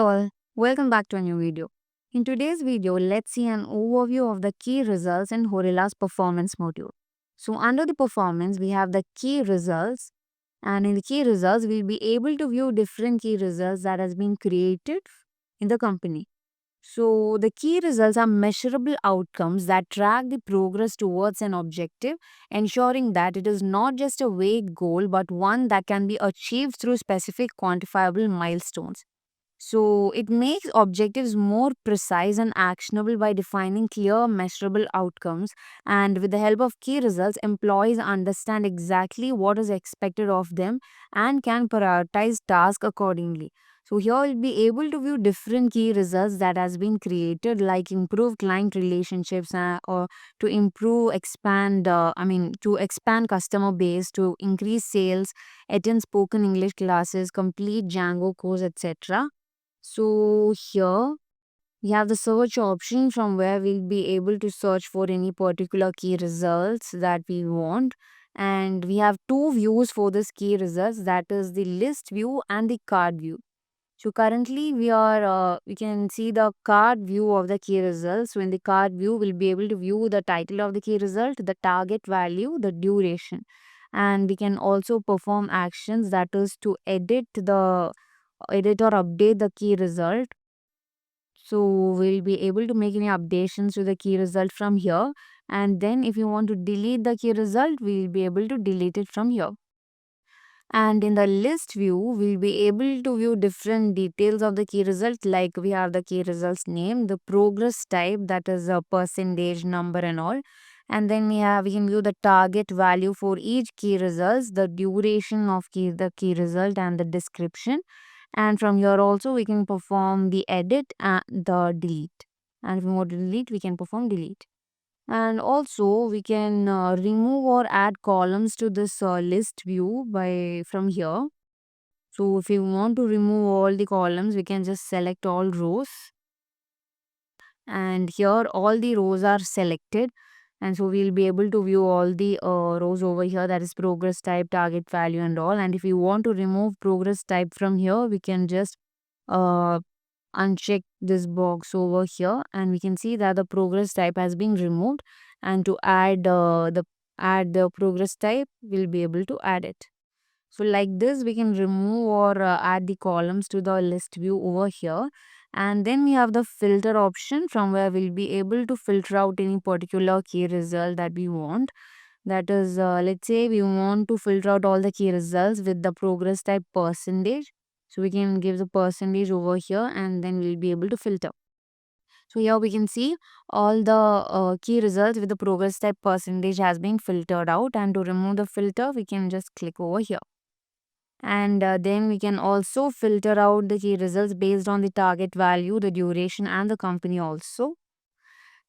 all, welcome back to a new video. In today's video, let's see an overview of the key results in Horilla's performance module. So under the performance, we have the key results, and in the key results, we'll be able to view different key results that has been created in the company. So the key results are measurable outcomes that track the progress towards an objective, ensuring that it is not just a vague goal but one that can be achieved through specific quantifiable milestones. So it makes objectives more precise and actionable by defining clear, measurable outcomes. And with the help of key results, employees understand exactly what is expected of them and can prioritize tasks accordingly. So here we'll be able to view different key results that has been created, like improve client relationships or to improve, expand. To expand customer base, to increase sales, attend spoken English classes, complete Django course, etc. So here we have the search option from where we'll be able to search for any particular key results that we want. And we have two views for this key results, that is the list view and the card view. So currently we can see the card view of the key results. So in the card view, we'll be able to view the title of the key result, the target value, the duration. And we can also perform actions, that is to edit or update the key result. So we'll be able to make any updations to the key result from here. And then if you want to delete the key result, we'll be able to delete it from here. And in the list view, we'll be able to view different details of the key result, like we have the key results name, the progress type, that is a percentage number and all. And then we can view the target value for each key results, the duration of the key result and the description. And from here also we can perform the edit and the delete. And if we want to delete, we can perform delete. And also we can remove or add columns to this list view by from here. So if you want to remove all the columns, we can just select all rows, and here all the rows are selected. And so we'll be able to view all the rows over here, that is progress type, target value and all. And if you want to remove progress type from here, we can just uh, uncheck this box over here, and we can see that the progress type has been removed. And to add the progress type, we'll be able to add it. So like this, we can remove or add the columns to the list view over here. And then we have the filter option, from where we'll be able to filter out any particular key result that we want. That is, let's say we want to filter out all the key results with the progress type percentage. So we can give the percentage over here, and then we'll be able to filter. So here we can see all the key results with the progress type percentage has been filtered out. And to remove the filter, we can just click over here. And then we can also filter out the key results based on the target value, the duration and the company also.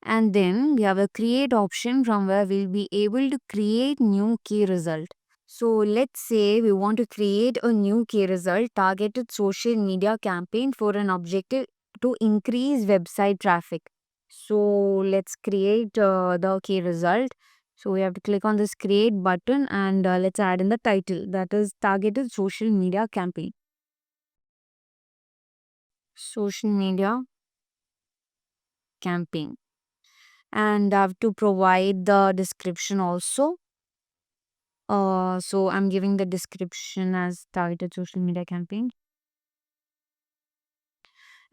And then we have a create option, from where we'll be able to create new key result. So let's say we want to create a new key result, targeted social media campaign for an objective to increase website traffic. So let's create the key result. So we have to click on this create button, and let's add in the title, that is targeted social media campaign. Social media campaign. And I have to provide the description also. So I'm giving the description as targeted social media campaign.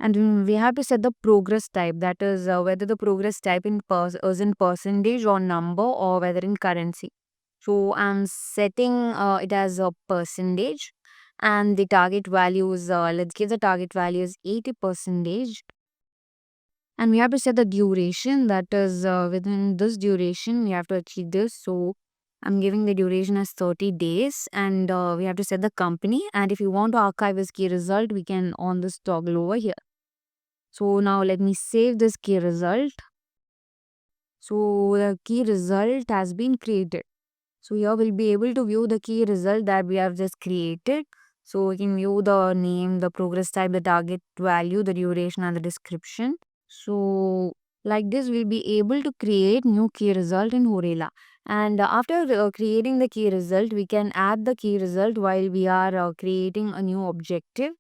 And we have to set the progress type, that is whether the progress type is in percentage or number, or whether in currency. So I'm setting it as a percentage, and the target value is, let's give the target value is 80 percentage. And we have to set the duration, that is within this duration we have to achieve this. So I'm giving the duration as 30 days, and we have to set the company. And if you want to archive this key result, we can on this toggle over here. So now let me save this key result. So the key result has been created. So here we'll be able to view the key result that we have just created. So we can view the name, the progress type, the target value, the duration and the description. So like this, we'll be able to create new key result in Horela. And after creating the key result, we can add the key result while we are creating a new objective.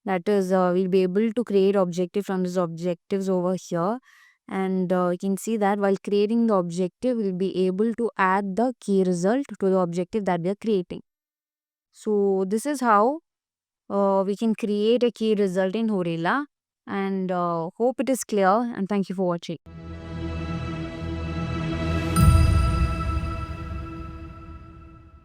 That is, we'll be able to create objective from these objectives over here. And you can see that while creating the objective, we'll be able to add the key result to the objective that we are creating. So this is how we can create a key result in Horela. And hope it is clear. And thank you for watching.